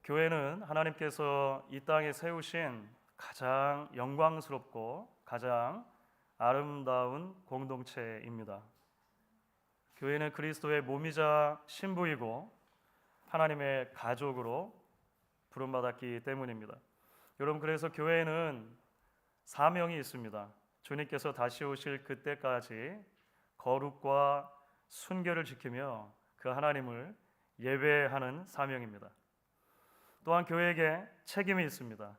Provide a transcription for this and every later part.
교회는 하나님께서 이 땅에 세우신 가장 영광스럽고 가장 아름다운 공동체입니다. 교회는 그리스도의 몸이자 신부이고 하나님의 가족으로 부름받았기 때문입니다. 여러분, 그래서 교회에는 사명이 있습니다. 주님께서 다시 오실 그때까지 거룩과 순결을 지키며 그 하나님을 예배하는 사명입니다. 또한 교회에게 책임이 있습니다.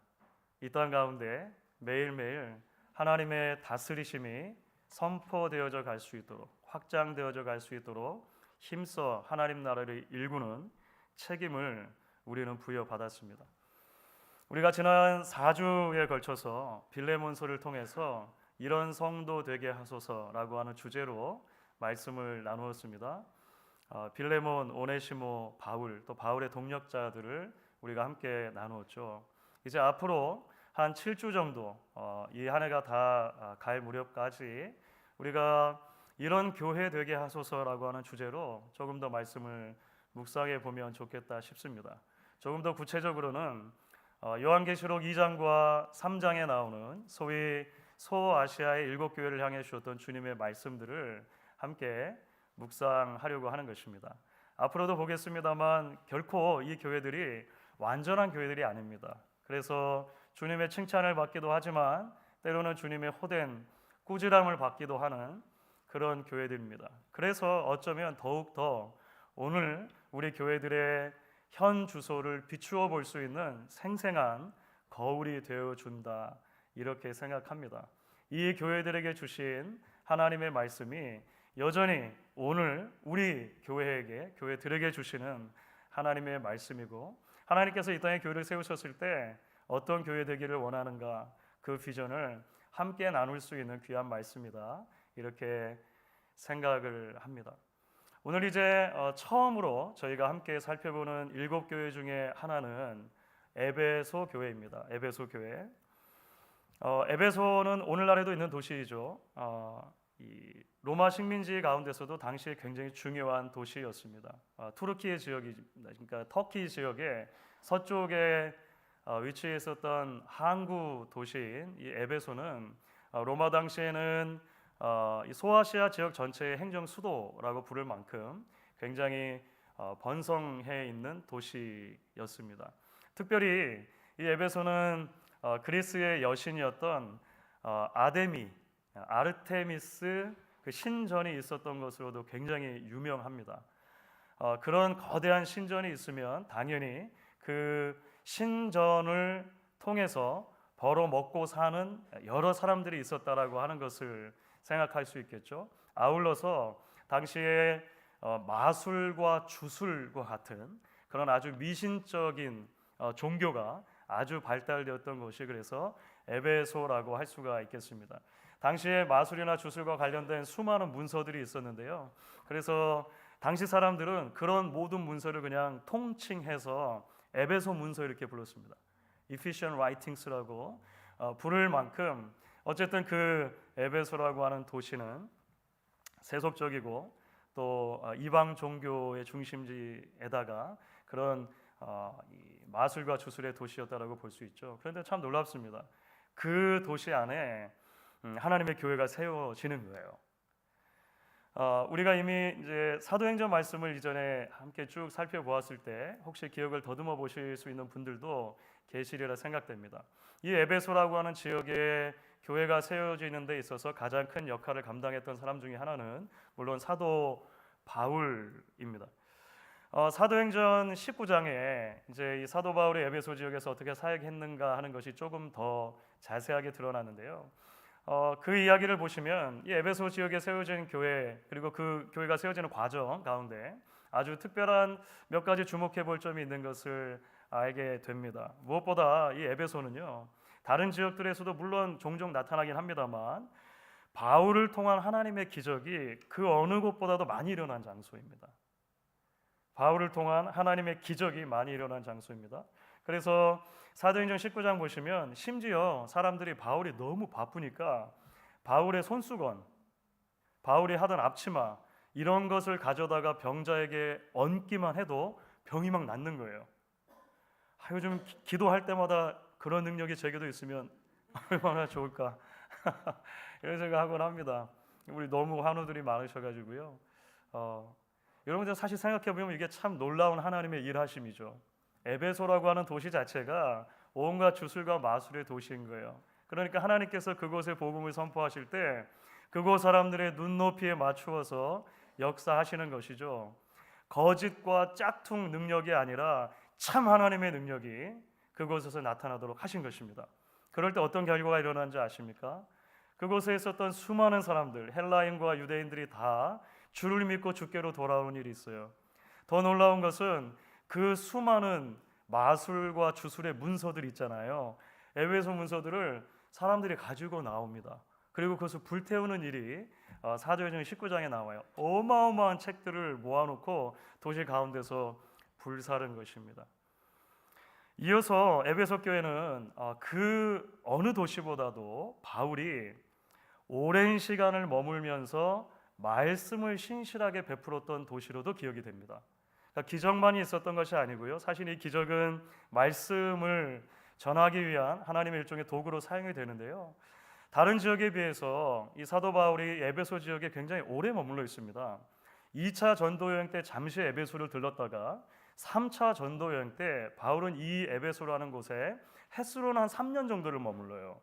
이 땅 가운데 매일매일 하나님의 다스리심이 선포되어져 갈 수 있도록, 확장되어져 갈 수 있도록 힘써 하나님 나라를 일구는 책임을 우리는 부여받았습니다. 우리가 지난 4주에 걸쳐서 빌레몬서를 통해서 이런 성도 되게 하소서라고 하는 주제로 말씀을 나누었습니다. 빌레몬, 오네시모, 바울, 또 바울의 동력자들을 우리가 함께 나누었죠. 이제 앞으로 한 7주 정도 이 한 해가 다 갈 무렵까지 우리가 이런 교회 되게 하소서라고 하는 주제로 조금 더 말씀을 묵상해 보면 좋겠다 싶습니다. 조금 더 구체적으로는 요한계시록 2장과 3장에 나오는 소위 소아시아의 7교회를 향해 주셨던 주님의 말씀들을 함께 묵상하려고 하는 것입니다. 앞으로도 보겠습니다만 결코 이 교회들이 완전한 교회들이 아닙니다. 그래서 주님의 칭찬을 받기도 하지만 때로는 주님의 호된 꾸지람을 받기도 하는 그런 교회들입니다. 그래서 어쩌면 더욱더 오늘 우리 교회들의 현 주소를 비추어 볼 수 있는 생생한 거울이 되어준다, 이렇게 생각합니다. 이 교회들에게 주신 하나님의 말씀이 여전히 오늘 우리 교회에게, 교회들에게 주시는 하나님의 말씀이고, 하나님께서 이 땅에 교회를 세우셨을 때 어떤 교회 되기를 원하는가, 그 비전을 함께 나눌 수 있는 귀한 말씀이다, 이렇게 생각을 합니다. 오늘 이제 처음으로 저희가 함께 살펴보는 7교회 중에 하나는 에베소 교회입니다. 에베소 교회. 에베소는 오늘날에도 있는 도시이죠. 이 로마 식민지 가운데서도 당시에 굉장히 중요한 도시였습니다. 투르키의 지역이, 그러니까 터키 지역의 서쪽에 위치해 있었던 항구 도시인 이 에베소는 로마 당시에는 이 소아시아 지역 전체의 행정 수도라고 부를 만큼 굉장히 번성해 있는 도시였습니다. 특별히 이 에베소는 그리스의 여신이었던 아르테미스 그 신전이 있었던 것으로도 굉장히 유명합니다. 그런 거대한 신전이 있으면 당연히 그 신전을 통해서 벌어 먹고 사는 여러 사람들이 있었다라고 하는 것을 생각할 수 있겠죠. 아울러서 당시에 마술과 주술과 같은 그런 아주 미신적인 종교가 아주 발달되었던 것이 그래서 에베소라고 할 수가 있겠습니다. 당시에 마술이나 주술과 관련된 수많은 문서들이 있었는데요. 그래서 당시 사람들은 그런 모든 문서를 그냥 통칭해서 에베소 문서 이렇게 불렀습니다. Ephesian Writings라고 부를 만큼 어쨌든 그 에베소라고 하는 도시는 세속적이고 또 이방 종교의 중심지에다가 그런 이 마술과 주술의 도시였다라고 볼 수 있죠. 그런데 참 놀랍습니다. 그 도시 안에 하나님의 교회가 세워지는 거예요. 우리가 이미 이제 사도행전 말씀을 이전에 함께 쭉 살펴보았을 때 혹시 기억을 더듬어 보실 수 있는 분들도 계시리라 생각됩니다. 이 에베소라고 하는 지역에 교회가 세워지는 데 있어서 가장 큰 역할을 감당했던 사람 중에 하나는 물론 사도 바울입니다. 사도행전 19장에 이제 이 사도 바울이 에베소 지역에서 어떻게 사역했는가 하는 것이 조금 더 자세하게 드러나는데요. 그 이야기를 보시면 이 에베소 지역에 세워진 교회, 그리고 그 교회가 세워지는 과정 가운데 아주 특별한 몇 가지 주목해 볼 점이 있는 것을 알게 됩니다. 무엇보다 이 에베소는요, 다른 지역들에서도 물론 종종 나타나긴 합니다만 바울을 통한 하나님의 기적이 그 어느 곳보다도 많이 일어난 장소입니다. 바울을 통한 하나님의 기적이 많이 일어난 장소입니다. 그래서 사도행전 19장 보시면 심지어 사람들이 바울이 너무 바쁘니까 바울의 손수건, 바울이 하던 앞치마 이런 것을 가져다가 병자에게 얹기만 해도 병이 막 낫는 거예요. 요즘 기도할 때마다 그런 능력이 제게도 있으면 얼마나 좋을까 이런 생각하곤 합니다. 우리 너무 환우들이 많으셔가지고요. 여러분들 사실 생각해보면 이게 참 놀라운 하나님의 일하심이죠. 에베소라고 하는 도시 자체가 온갖 주술과 마술의 도시인 거예요. 그러니까 하나님께서 그곳에 복음을 선포하실 때 그곳 사람들의 눈높이에 맞추어서 역사하시는 것이죠. 거짓과 짝퉁 능력이 아니라 참 하나님의 능력이 그곳에서 나타나도록 하신 것입니다. 그럴 때 어떤 결과가 일어난지 아십니까? 그곳에 있었던 수많은 사람들, 헬라인과 유대인들이 다 주를 믿고 주께로 돌아오는 일이 있어요. 더 놀라운 것은 그 수많은 마술과 주술의 문서들 있잖아요. 에베소 문서들을 사람들이 가지고 나옵니다. 그리고 그것을 불태우는 일이 사도행전 19장에 나와요. 어마어마한 책들을 모아놓고 도시 가운데서 불사른 것입니다. 이어서 에베소 교회는 그 어느 도시보다도 바울이 오랜 시간을 머물면서 말씀을 신실하게 베풀었던 도시로도 기억이 됩니다. 그러니까 기적만이 있었던 것이 아니고요. 사실 이 기적은 말씀을 전하기 위한 하나님의 일종의 도구로 사용이 되는데요. 다른 지역에 비해서 이 사도 바울이 에베소 지역에 굉장히 오래 머물러 있습니다. 2차 전도 여행 때 잠시 에베소를 들렀다가 3차 전도 여행 때 바울은 이 에베소라는 곳에 햇수로는 한 3년 정도를 머물러요.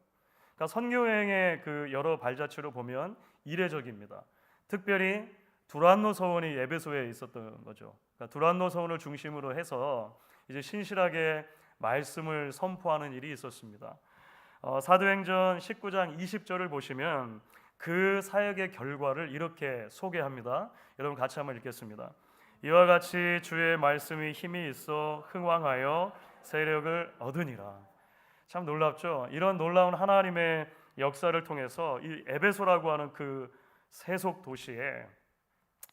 그러니까 선교 여행의 그 여러 발자취로 보면 이례적입니다. 특별히 두란노 서원이 에베소에 있었던 거죠. 그러니까 두란노 서원을 중심으로 해서 이제 신실하게 말씀을 선포하는 일이 있었습니다. 사도행전 19장 20절을 보시면 그 사역의 결과를 이렇게 소개합니다. 여러분 같이 한번 읽겠습니다. 이와 같이 주의 말씀이 힘이 있어 흥왕하여 세력을 얻으니라. 참 놀랍죠? 이런 놀라운 하나님의 역사를 통해서 이 에베소라고 하는 그 세속 도시에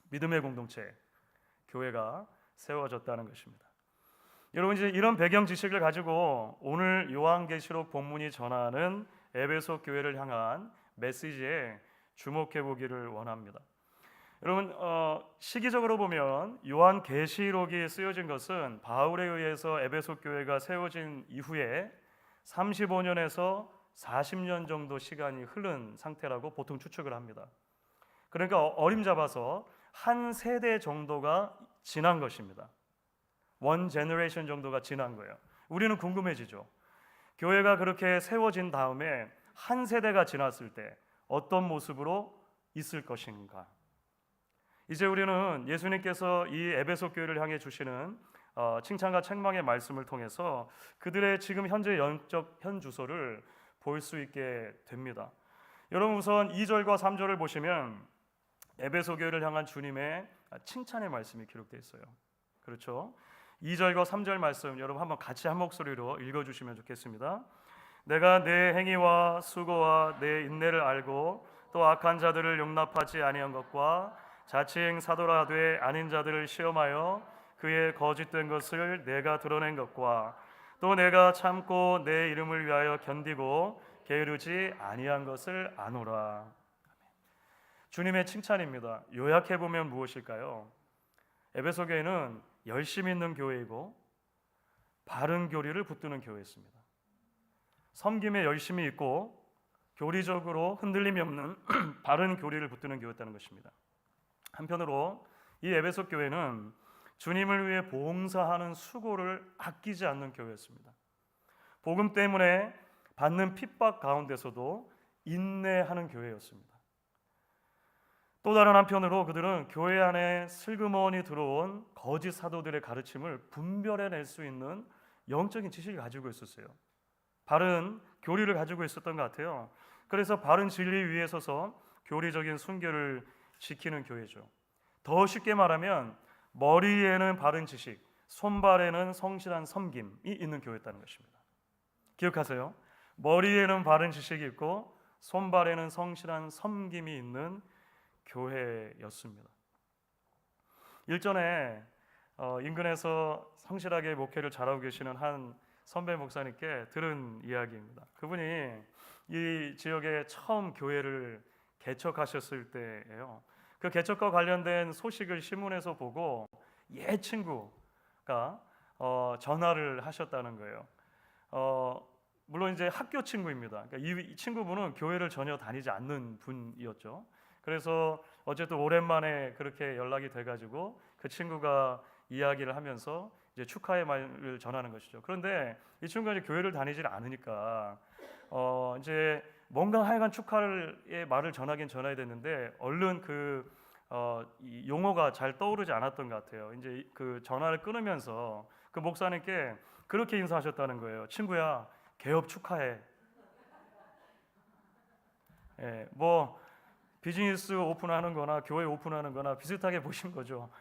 믿음의 공동체, 교회가 세워졌다는 것입니다. 여러분 이제 이런 배경 지식을 가지고 오늘 요한계시록 본문이 전하는 에베소 교회를 향한 메시지에 주목해 보기를 원합니다. 여러분 시기적으로 보면 요한계시록이 쓰여진 것은 바울에 의해서 에베소 교회가 세워진 이후에 35년에서 40년 정도 시간이 흐른 상태라고 보통 추측을 합니다. 그러니까 어림잡아서 한 세대 정도가 지난 것입니다. 원 제너레이션 정도가 지난 거예요. 우리는 궁금해지죠. 교회가 그렇게 세워진 다음에 한 세대가 지났을 때 어떤 모습으로 있을 것인가? 이제 우리는 예수님께서 이 에베소 교회를 향해 주시는 칭찬과 책망의 말씀을 통해서 그들의 지금 현재 영적 현주소를 볼 수 있게 됩니다. 여러분 우선 2절과 3절을 보시면 에베소 교회를 향한 주님의 칭찬의 말씀이 기록되어 있어요. 그렇죠? 2절과 3절 말씀 여러분 한번 같이 한 목소리로 읽어주시면 좋겠습니다. 내가 내 행위와 수고와 내 인내를 알고 또 악한 자들을 용납하지 아니한 것과 자칭 사도라 하되 아닌 자들을 시험하여 그의 거짓된 것을 내가 드러낸 것과 또 내가 참고 내 이름을 위하여 견디고 게으르지 아니한 것을 아노라. 주님의 칭찬입니다. 요약해보면 무엇일까요? 에베소 교회는 열심히 있는 교회이고 바른 교리를 붙드는 교회였습니다. 섬김에 열심히 있고 교리적으로 흔들림이 없는 바른 교리를 붙드는 교회였다는 것입니다. 한편으로 이 에베소 교회는 주님을 위해 봉사하는 수고를 아끼지 않는 교회였습니다. 복음 때문에 받는 핍박 가운데서도 인내하는 교회였습니다. 또 다른 한편으로 그들은 교회 안에 슬그머니 들어온 거짓 사도들의 가르침을 분별해낼 수 있는 영적인 지식을 가지고 있었어요. 바른 교리를 가지고 있었던 것 같아요. 그래서 바른 진리 위에 서서 교리적인 순결을 지키는 교회죠. 더 쉽게 말하면 머리에는 바른 지식, 손발에는 성실한 섬김이 있는 교회였다는 것입니다. 기억하세요. 머리에는 바른 지식이 있고 손발에는 성실한 섬김이 있는 교회였습니다. 일전에 인근에서 성실하게 목회를 잘하고 계시는 한 선배 목사님께 들은 이야기입니다. 그분이 이 지역에 처음 교회를 개척하셨을 때예요. 그 개척과 관련된 소식을 신문에서 보고 옛 친구가 전화를 하셨다는 거예요. 물론 이제 학교 친구입니다. 그러니까 이 친구분은 교회를 전혀 다니지 않는 분이었죠. 그래서 어쨌든 오랜만에 그렇게 연락이 돼가지고 그 친구가 이야기를 하면서 이제 축하의 말을 전하는 것이죠. 그런데 이 친구가 이제 교회를 다니질 않으니까 이제 뭔가 하여간 축하의 말을 전하긴 전해야 됐는데 얼른 이 용어가 잘 떠오르지 않았던 것 같아요. 이제 그 전화를 끊으면서 그 목사님께 그렇게 인사하셨다는 거예요. 친구야, 개업 축하해. 예, 뭐 비즈니스 오픈하는 거나 교회 오픈하는 거나 비슷하게 보신 거죠.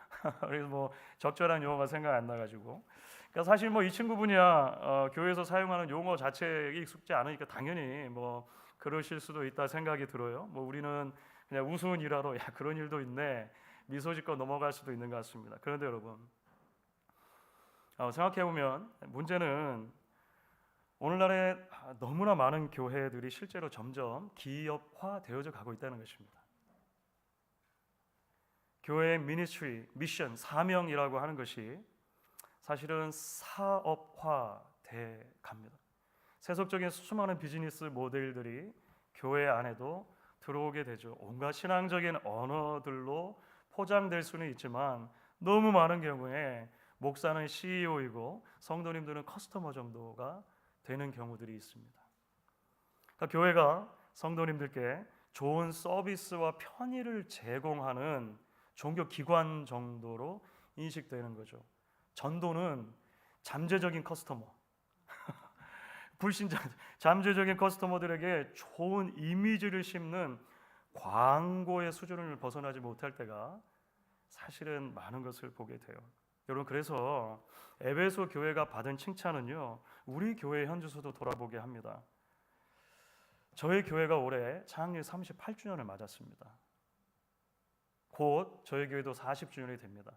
그래서 뭐 적절한 용어가 생각 안 나가지고. 그러니까 사실 뭐 이 친구분이야 교회에서 사용하는 용어 자체에 익숙지 않으니까 당연히 뭐 그러실 수도 있다 생각이 들어요. 뭐 우리는 그냥 우스운 일화로 야 그런 일도 있네 미소 짓고 넘어갈 수도 있는 것 같습니다. 그런데 여러분 생각해 보면 문제는 오늘날에 너무나 많은 교회들이 실제로 점점 기업화 되어져 가고 있다는 것입니다. 교회의 미니스트리, 미션, 사명이라고 하는 것이 사실은 사업화돼 갑니다. 세속적인 수많은 비즈니스 모델들이 교회 안에도 들어오게 되죠. 온갖 신앙적인 언어들로 포장될 수는 있지만 너무 많은 경우에 목사는 CEO이고 성도님들은 커스터머 정도가 되는 경우들이 있습니다. 그러니까 교회가 성도님들께 좋은 서비스와 편의를 제공하는 종교 기관 정도로 인식되는 거죠. 전도는 잠재적인 커스터머, 불신자 잠재적인 커스터머들에게 좋은 이미지를 심는 광고의 수준을 벗어나지 못할 때가 사실은 많은 것을 보게 돼요. 여러분 그래서 에베소 교회가 받은 칭찬은요 우리 교회 현주소도 돌아보게 합니다. 저희 교회가 올해 창립 38주년을 맞았습니다. 곧 저희 교회도 40주년이 됩니다.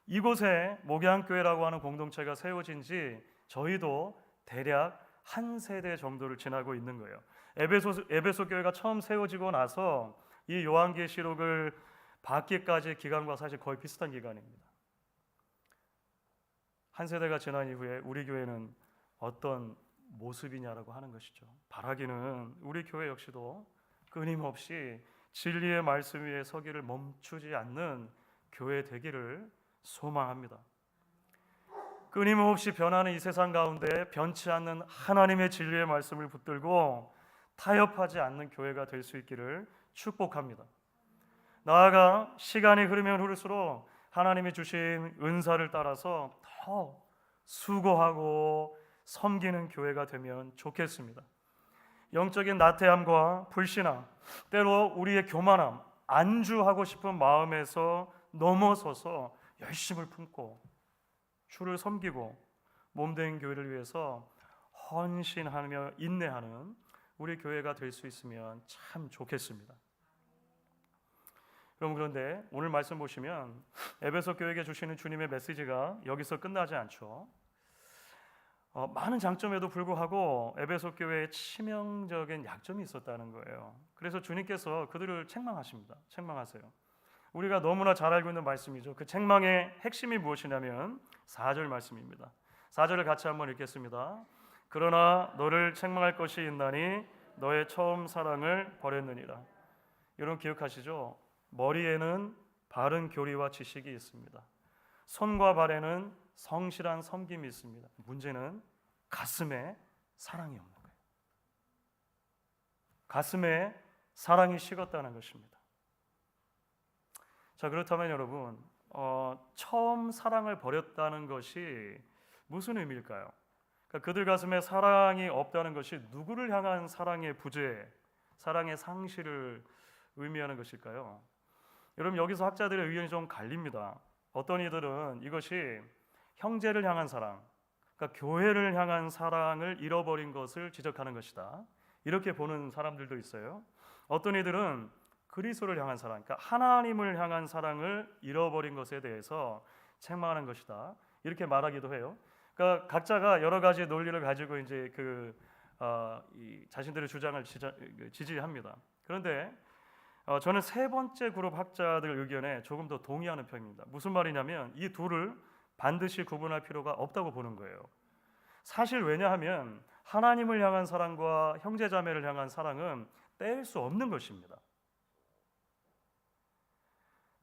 이곳에 목양교회라고 하는 공동체가 세워진 지 저희도 대략 한 세대 정도를 지나고 있는 거예요. 에베소 교회가 처음 세워지고 나서 이 요한계시록을 받기까지의 기간과 사실 거의 비슷한 기간입니다. 한 세대가 지난 이후에 우리 교회는 어떤 모습이냐라고 하는 것이죠. 바라기는 우리 교회 역시도 끊임없이 진리의 말씀 위에 서기를 멈추지 않는 교회 되기를 소망합니다. 끊임없이 변하는 이 세상 가운데 변치 않는 하나님의 진리의 말씀을 붙들고 타협하지 않는 교회가 될 수 있기를 축복합니다. 나아가 시간이 흐르면 흐를수록 하나님이 주신 은사를 따라서 더 수고하고 섬기는 교회가 되면 좋겠습니다. 영적인 나태함과 불신앙, 때로 우리의 교만함, 안주하고 싶은 마음에서 넘어서서 열심을 품고 주를 섬기고 몸된 교회를 위해서 헌신하며 인내하는 우리 교회가 될 수 있으면 참 좋겠습니다. 여러분 그런데 오늘 말씀 보시면 에베소 교회에게 주시는 주님의 메시지가 여기서 끝나지 않죠. 많은 장점에도 불구하고 에베소 교회에 치명적인 약점이 있었다는 거예요. 그래서 주님께서 그들을 책망하십니다. 책망하세요. 우리가 너무나 잘 알고 있는 말씀이죠. 그 책망의 핵심이 무엇이냐면 4절 말씀입니다. 4절을 같이 한번 읽겠습니다. 그러나 너를 책망할 것이 있나니 너의 처음 사랑을 버렸느니라. 여러분 기억하시죠? 머리에는 바른 교리와 지식이 있습니다. 손과 발에는 성실한 섬김이 있습니다. 문제는 가슴에 사랑이 없는 거예요. 가슴에 사랑이 식었다는 것입니다. 자, 그렇다면 여러분 처음 사랑을 버렸다는 것이 무슨 의미일까요? 그러니까 그들 가슴에 사랑이 없다는 것이 누구를 향한 사랑의 부재, 사랑의 상실을 의미하는 것일까요? 여러분 여기서 학자들의 의견이 좀 갈립니다. 어떤 이들은 이것이 형제를 향한 사랑, 그러니까 교회를 향한 사랑을 잃어버린 것을 지적하는 것이다. 이렇게 보는 사람들도 있어요. 어떤 이들은 그리스도를 향한 사랑, 그러니까 하나님을 향한 사랑을 잃어버린 것에 대해서 책망하는 것이다. 이렇게 말하기도 해요. 그러니까 각자가 여러 가지 논리를 가지고 이제 자신들의 주장을 지지합니다. 그런데 저는 세 번째 그룹 학자들 의견에 조금 더 동의하는 편입니다. 무슨 말이냐면 이 둘을 반드시 구분할 필요가 없다고 보는 거예요. 사실 왜냐하면 하나님을 향한 사랑과 형제자매를 향한 사랑은 뗄 수 없는 것입니다.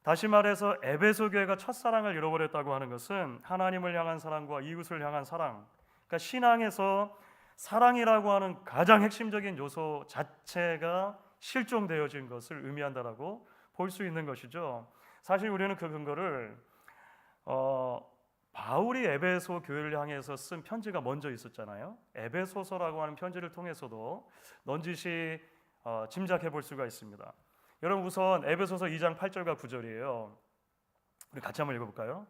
다시 말해서 에베소 교회가 첫사랑을 잃어버렸다고 하는 것은 하나님을 향한 사랑과 이웃을 향한 사랑, 그러니까 신앙에서 사랑이라고 하는 가장 핵심적인 요소 자체가 실종되어진 것을 의미한다라고 볼 수 있는 것이죠. 사실 우리는 그 근거를 바울이 에베소 교회를 향해서 쓴 편지가 먼저 있었잖아요. 에베소서라고 하는 편지를 통해서도 넌지시 짐작해 볼 수가 있습니다. 여러분 우선 에베소서 2장 8절과 9절이에요. 우리 같이 한번 읽어볼까요?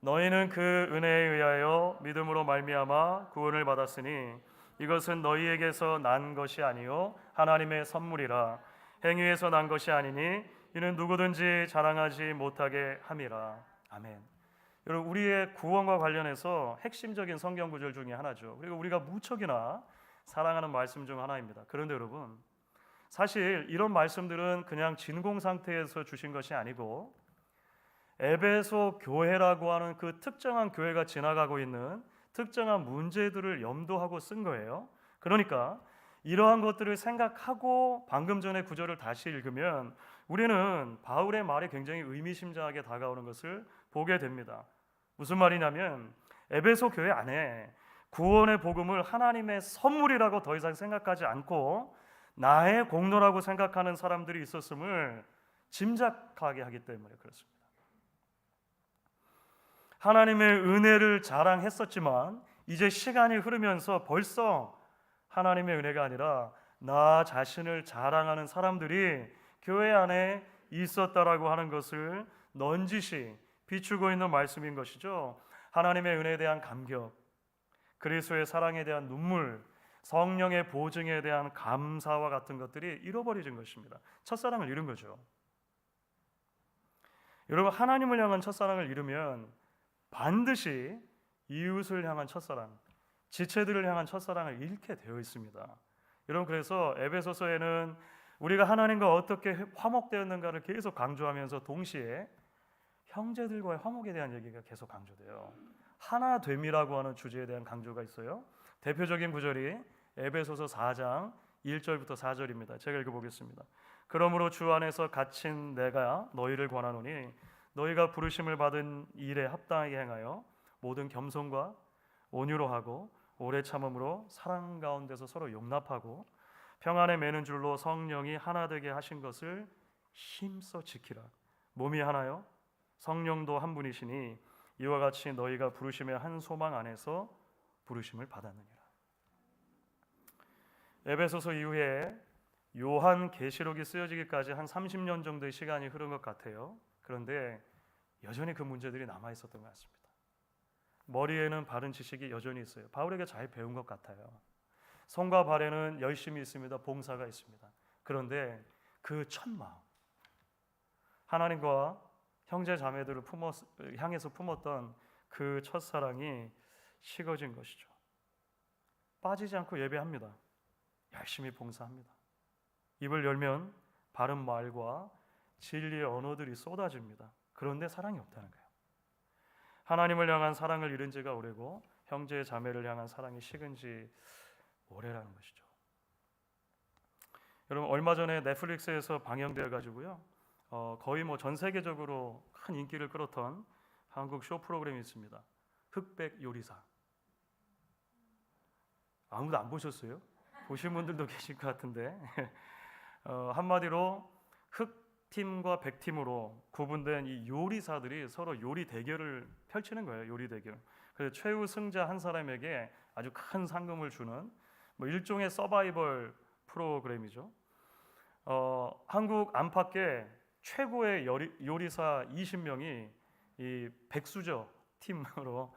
너희는 그 은혜에 의하여 믿음으로 말미암아 구원을 받았으니 이것은 너희에게서 난 것이 아니요 하나님의 선물이라. 행위에서 난 것이 아니니 이는 누구든지 자랑하지 못하게 함이라. 아멘. 여러분 우리의 구원과 관련해서 핵심적인 성경 구절 중에 하나죠. 그리고 우리가 무척이나 사랑하는 말씀 중 하나입니다. 그런데 여러분 사실 이런 말씀들은 그냥 진공 상태에서 주신 것이 아니고 에베소 교회라고 하는 그 특정한 교회가 지나가고 있는 특정한 문제들을 염두하고 쓴 거예요. 그러니까 이러한 것들을 생각하고 방금 전에 구절을 다시 읽으면 우리는 바울의 말이 굉장히 의미심장하게 다가오는 것을 보게 됩니다. 무슨 말이냐면 에베소 교회 안에 구원의 복음을 하나님의 선물이라고 더 이상 생각하지 않고 나의 공로라고 생각하는 사람들이 있었음을 짐작하게 하기 때문에 그렇습니다. 하나님의 은혜를 자랑했었지만 이제 시간이 흐르면서 벌써 하나님의 은혜가 아니라 나 자신을 자랑하는 사람들이 교회 안에 있었다라고 하는 것을 넌지시 비추고 있는 말씀인 것이죠. 하나님의 은혜에 대한 감격, 그리스도의 사랑에 대한 눈물, 성령의 보증에 대한 감사와 같은 것들이 잃어버려진 것입니다. 첫사랑을 잃은 거죠. 여러분 하나님을 향한 첫사랑을 잃으면 반드시 이웃을 향한 첫사랑, 지체들을 향한 첫사랑을 잃게 되어 있습니다. 여러분 그래서 에베소서에는 우리가 하나님과 어떻게 화목되었는가를 계속 강조하면서 동시에 형제들과의 화목에 대한 얘기가 계속 강조돼요. 하나됨이라고 하는 주제에 대한 강조가 있어요. 대표적인 구절이 에베소서 4장 1절부터 4절입니다. 제가 읽어보겠습니다. 그러므로 주 안에서 갇힌 내가 너희를 권하노니 너희가 부르심을 받은 일에 합당하게 행하여 모든 겸손과 온유로 하고 오래 참음으로 사랑 가운데서 서로 용납하고 평안에 매는 줄로 성령이 하나 되게 하신 것을 힘써 지키라. 몸이 하나요? 성령도 한 분이시니 이와 같이 너희가 부르심의 한 소망 안에서 부르심을 받았느니라. 에베소서 이후에 요한 계시록이 쓰여지기까지 한 30년 정도의 시간이 흐른 것 같아요. 그런데 여전히 그 문제들이 남아 있었던 것 같습니다. 머리에는 바른 지식이 여전히 있어요. 바울에게 잘 배운 것 같아요. 손과 발에는 열심이 있습니다. 봉사가 있습니다. 그런데 그 첫마음, 하나님과 형제 자매들을 향해서 품었던 그 첫사랑이 식어진 것이죠. 빠지지 않고 예배합니다. 열심히 봉사합니다. 입을 열면 바른 말과 진리의 언어들이 쏟아집니다. 그런데 사랑이 없다는 거예요. 하나님을 향한 사랑을 잃은 지가 오래고 형제 자매를 향한 사랑이 식은 지 오래라는 것이죠. 여러분 얼마 전에 넷플릭스에서 방영되어 가지고요. 거의 뭐 전 세계적으로 큰 인기를 끌었던 한국 쇼 프로그램이 있습니다. 흑백 요리사. 아무도 안 보셨어요? 보신 분들도 계실 것 같은데 한마디로 흑팀과 백팀으로 구분된 이 요리사들이 서로 요리 대결을 펼치는 거예요. 요리 대결. 그래서 최후 승자 한 사람에게 아주 큰 상금을 주는 뭐 일종의 서바이벌 프로그램이죠. 한국 안팎에 최고의 요리사 20명이 이 백수저 팀으로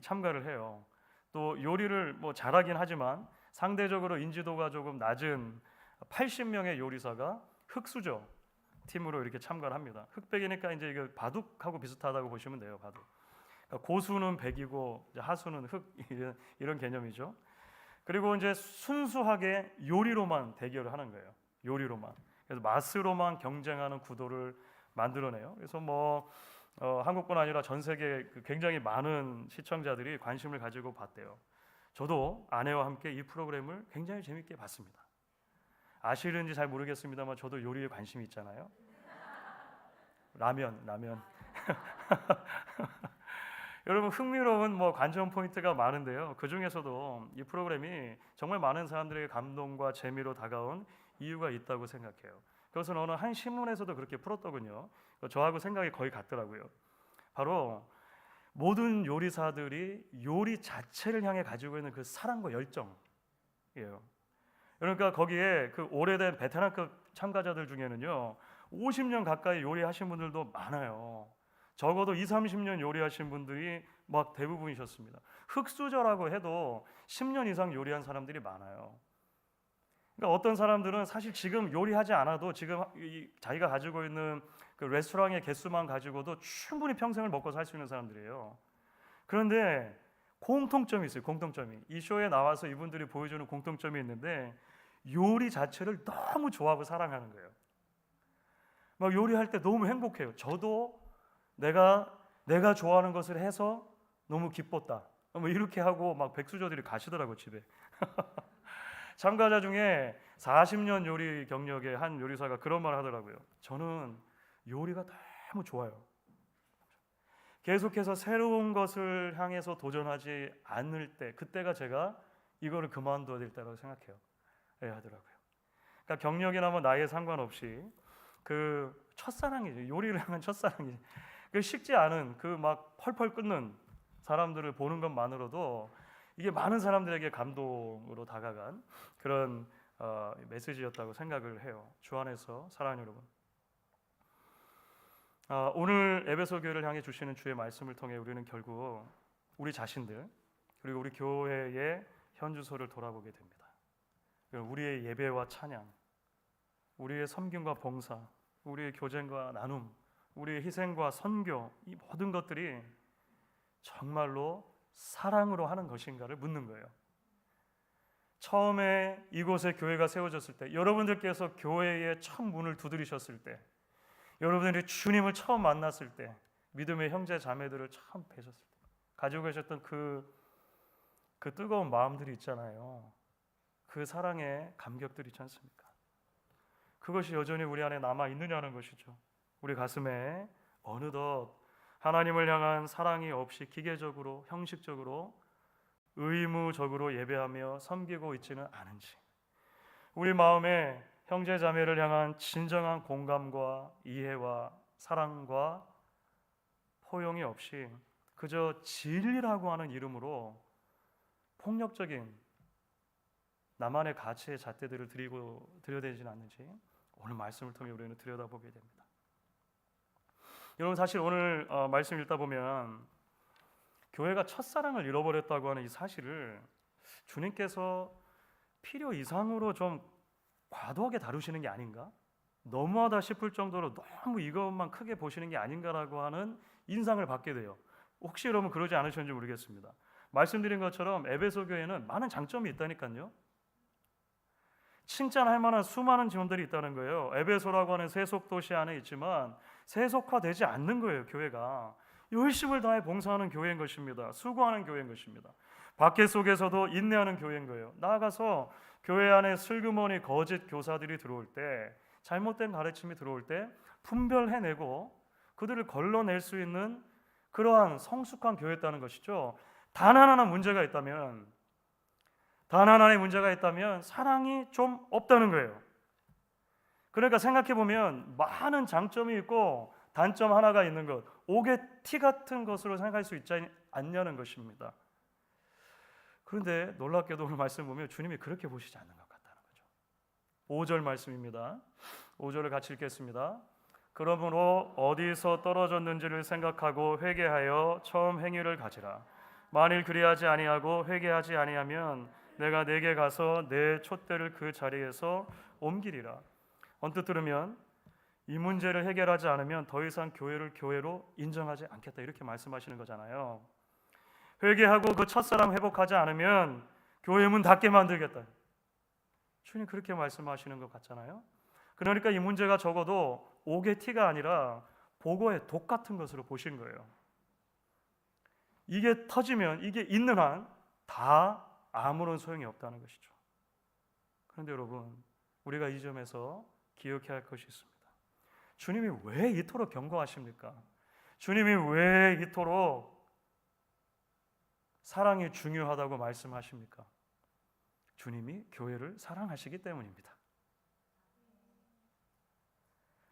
참가를 해요. 또 요리를 뭐 잘하긴 하지만 상대적으로 인지도가 조금 낮은 80명의 요리사가 흑수저 팀으로 이렇게 참가를 합니다. 흑백이니까 이제 이거 바둑하고 비슷하다고 보시면 돼요. 바둑. 그러니까 고수는 백이고 하수는 흑 이런 개념이죠. 그리고 이제 순수하게 요리로만 대결을 하는 거예요. 요리로만. 그래서 맛으로만 경쟁하는 구도를 만들어내요. 그래서 뭐 한국뿐 아니라 전 세계 굉장히 많은 시청자들이 관심을 가지고 봤대요. 저도 아내와 함께 이 프로그램을 굉장히 재밌게 봤습니다. 아시는지 잘 모르겠습니다만 저도 요리에 관심이 있잖아요. 라면. 여러분 흥미로운 관전 포인트가 많은데요. 그 중에서도 이 프로그램이 정말 많은 사람들에게 감동과 재미로 다가온 이유가 있다고 생각해요. 그것은 어느 한 신문에서도 그렇게 풀었더군요. 저하고 생각이 거의 같더라고요. 바로 모든 요리사들이 요리 자체를 향해 가지고 있는 그 사랑과 열정이에요. 그러니까 거기에 그 오래된 베테랑급 참가자들 중에는요 50년 가까이 요리하신 분들도 많아요. 적어도 20-30년 요리하신 분들이 막 대부분이셨습니다. 흑수저라고 해도 10년 이상 요리한 사람들이 많아요. 그러니까 어떤 사람들은 사실 지금 요리하지 않아도 지금 자기가 가지고 있는 그 레스토랑의 개수만 가지고도 충분히 평생을 먹고 살 수 있는 사람들이에요. 그런데 공통점이 있어요. 공통점이. 이 쇼에 나와서 이분들이 보여주는 공통점이 있는데 요리 자체를 너무 좋아하고 사랑하는 거예요. 막 요리할 때 너무 행복해요. 저도 내가 좋아하는 것을 해서 너무 기뻤다. 이렇게 하고 막 백수저들이 가시더라고 집에. 참가자 중에 40년 요리 경력의 한 요리사가 그런 말을 하더라고요. 저는 요리가 너무 좋아요. 계속해서 새로운 것을 향해서 도전하지 않을 때, 그때가 제가 이거를 그만둬야 될 때라고 생각해요. 하더라고요. 그러니까 경력이나 나이에 상관없이 그 첫사랑이죠. 요리를 향한 첫사랑이. 그 식지 않은 그 막 펄펄 끓는 사람들을 보는 것만으로도 이게 많은 사람들에게 감동으로 다가간 그런 메시지였다고 생각을 해요. 주 안에서 사랑하는 여러분, 오늘 에베소 교회를 향해 주시는 주의 말씀을 통해 우리는 결국 우리 자신들 그리고 우리 교회의 현주소를 돌아보게 됩니다. 우리의 예배와 찬양, 우리의 섬김과 봉사, 우리의 교제과 나눔, 우리의 희생과 선교, 이 모든 것들이 정말로 사랑으로 하는 것인가를 묻는 거예요. 처음에 이곳에 교회가 세워졌을 때, 여러분들께서 교회의 첫 문을 두드리셨을 때, 여러분들이 주님을 처음 만났을 때, 믿음의 형제 자매들을 처음 뵈셨을 때 가지고 계셨던 그 뜨거운 마음들이 있잖아요. 그 사랑의 감격들이 있지 않습니까? 그것이 여전히 우리 안에 남아 있느냐는 것이죠. 우리 가슴에 어느덧 하나님을 향한 사랑이 없이 기계적으로, 형식적으로, 의무적으로 예배하며 섬기고 있지는 않은지, 우리 마음에 형제 자매를 향한 진정한 공감과 이해와 사랑과 포용이 없이 그저 진리라고 하는 이름으로 폭력적인 나만의 가치의 잣대들을 들여대지는 않는지 오늘 말씀을 통해 우리는 들여다보게 됩니다. 여러분, 사실 오늘 말씀 읽다 보면 교회가 첫사랑을 잃어버렸다고 하는 이 사실을 주님께서 필요 이상으로 좀 과도하게 다루시는 게 아닌가? 너무하다 싶을 정도로 너무 이것만 크게 보시는 게 아닌가라고 하는 인상을 받게 돼요. 혹시 여러분 그러지 않으셨는지 모르겠습니다. 말씀드린 것처럼 에베소 교회는 많은 장점이 있다니까요. 칭찬할 만한 수많은 지원들이 있다는 거예요. 에베소라고 하는 세속 도시 안에 있지만 세속화되지 않는 거예요. 교회가 열심을 다해 봉사하는 교회인 것입니다. 수고하는 교회인 것입니다. 밖에 속에서도 인내하는 교회인 거예요. 나아가서 교회 안에 슬그머니 거짓 교사들이 들어올 때, 잘못된 가르침이 들어올 때 분별해내고 그들을 걸러낼 수 있는 그러한 성숙한 교회였다는 것이죠. 단 하나의 문제가 있다면 사랑이 좀 없다는 거예요. 그러니까 생각해보면 많은 장점이 있고 단점 하나가 있는 것, 옥의 티 같은 것으로 생각할 수 있지 않냐는 것입니다. 그런데 놀랍게도 오늘 말씀 보면 주님이 그렇게 보시지 않는 것 같다는 거죠. 5절 말씀입니다. 5절을 같이 읽겠습니다. 그러므로 어디서 떨어졌는지를 생각하고 회개하여 처음 행위를 가지라. 만일 그리하지 아니하고 회개하지 아니하면 내가 내게 가서 내 촛대를 그 자리에서 옮기리라. 언뜻 들으면 이 문제를 해결하지 않으면 더 이상 교회를 교회로 인정하지 않겠다, 이렇게 말씀하시는 거잖아요. 회개하고 그 첫사랑 회복하지 않으면 교회 문 닫게 만들겠다, 주님 그렇게 말씀하시는 것 같잖아요. 그러니까 이 문제가 적어도 옥의 티가 아니라 보고의 독 같은 것으로 보신 거예요. 이게 터지면, 이게 있는 한 다 아무런 소용이 없다는 것이죠. 그런데 여러분, 우리가 이 점에서 기억해야 할 것이 있습니다. 주님이 왜 이토록 경고하십니까? 주님이 왜 이토록 사랑이 중요하다고 말씀하십니까? 주님이 교회를 사랑하시기 때문입니다.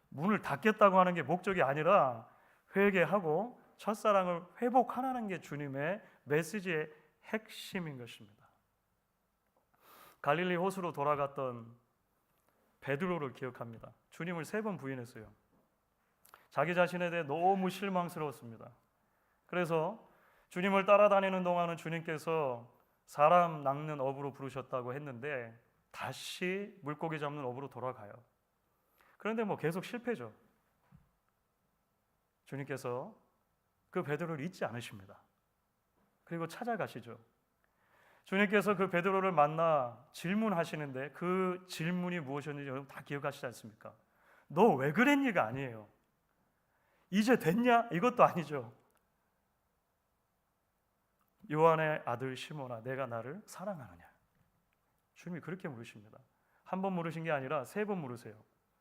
문을 닫겠다고 하는 게 목적이 아니라 회개하고 첫사랑을 회복하라는 게 주님의 메시지의 핵심인 것입니다. 갈릴리 호수로 돌아갔던 베드로를 기억합니다. 주님을 3번 부인했어요. 자기 자신에 대해 너무 실망스러웠습니다. 그래서 주님을 따라다니는 동안은 주님께서 사람 낚는 어부로 부르셨다고 했는데 다시 물고기 잡는 어부로 돌아가요. 그런데 계속 실패죠. 주님께서 그 베드로를 잊지 않으십니다. 그리고 찾아가시죠. 주님께서 그 베드로를 만나 질문하시는데 그 질문이 무엇이었는지 여러분 다 기억하시지 않습니까? 너 왜 그랬니가 아니에요. 이제 됐냐? 이것도 아니죠. 요한의 아들 시몬아, 내가 나를 사랑하느냐? 주님이 그렇게 물으십니다. 한 번 물으신 게 아니라 3번 물으세요.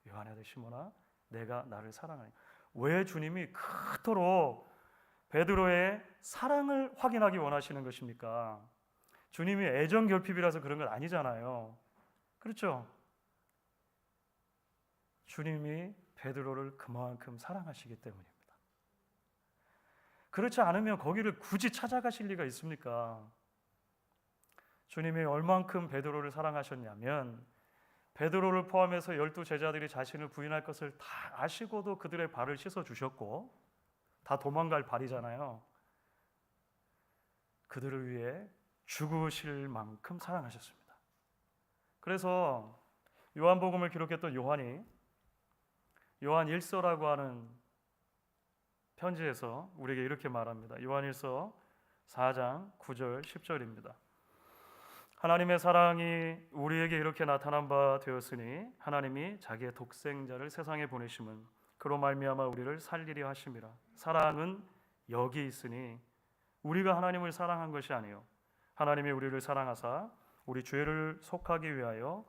요한의 아들 시몬아, 내가 나를 사랑하느냐? 왜 주님이 그토록 베드로의 사랑을 확인하기 원하시는 것입니까? 주님이 애정 결핍이라서 그런 건 아니잖아요. 그렇죠? 주님이 베드로를 그만큼 사랑하시기 때문입니다. 그렇지 않으면 거기를 굳이 찾아가실 리가 있습니까? 주님이 얼만큼 베드로를 사랑하셨냐면 베드로를 포함해서 12제자들이 자신을 부인할 것을 다 아시고도 그들의 발을 씻어주셨고, 다 도망갈 발이잖아요. 그들을 위해 죽으실 만큼 사랑하셨습니다. 그래서 요한복음을 기록했던 요한이 요한 1서라고 하는 편지에서 우리에게 이렇게 말합니다. 요한 1서 4장 9절 10절입니다. 하나님의 사랑이 우리에게 이렇게 나타난 바 되었으니 하나님이 자기의 독생자를 세상에 보내심은 그로 말미암아 우리를 살리려 하심이라. 사랑은 여기 있으니 우리가 하나님을 사랑한 것이 아니요 하나님이 우리를 사랑하사 우리 죄를 속하기 위하여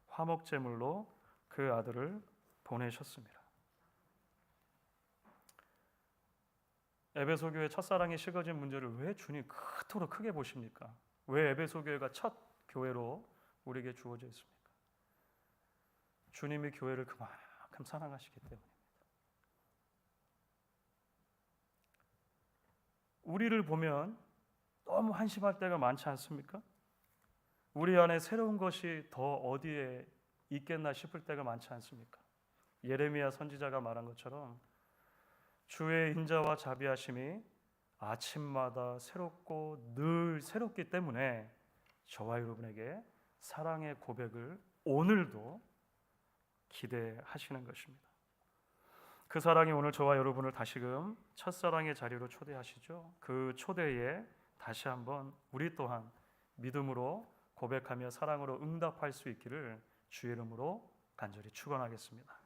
화목제물로 그 아들을 보내셨습니다. 에베소 교회 첫사랑이 식어진 문제를 왜 주님 그토록 크게 보십니까? 왜 에베소 교회가 첫 교회로 우리에게 주어져 있습니까? 주님이 교회를 그만큼 사랑하시기 때문입니다. 우리를 보면 너무 한심할 때가 많지 않습니까? 우리 안에 새로운 것이 더 어디에 있겠나 싶을 때가 많지 않습니까? 예레미야 선지자가 말한 것처럼 주의 인자와 자비하심이 아침마다 새롭고 늘 새롭기 때문에 저와 여러분에게 사랑의 고백을 오늘도 기대하시는 것입니다. 그 사랑이 오늘 저와 여러분을 다시금 첫사랑의 자리로 초대하시죠. 그 초대에 다시 한번 우리 또한 믿음으로 고백하며 사랑으로 응답할 수 있기를 주의 이름으로 간절히 축원하겠습니다.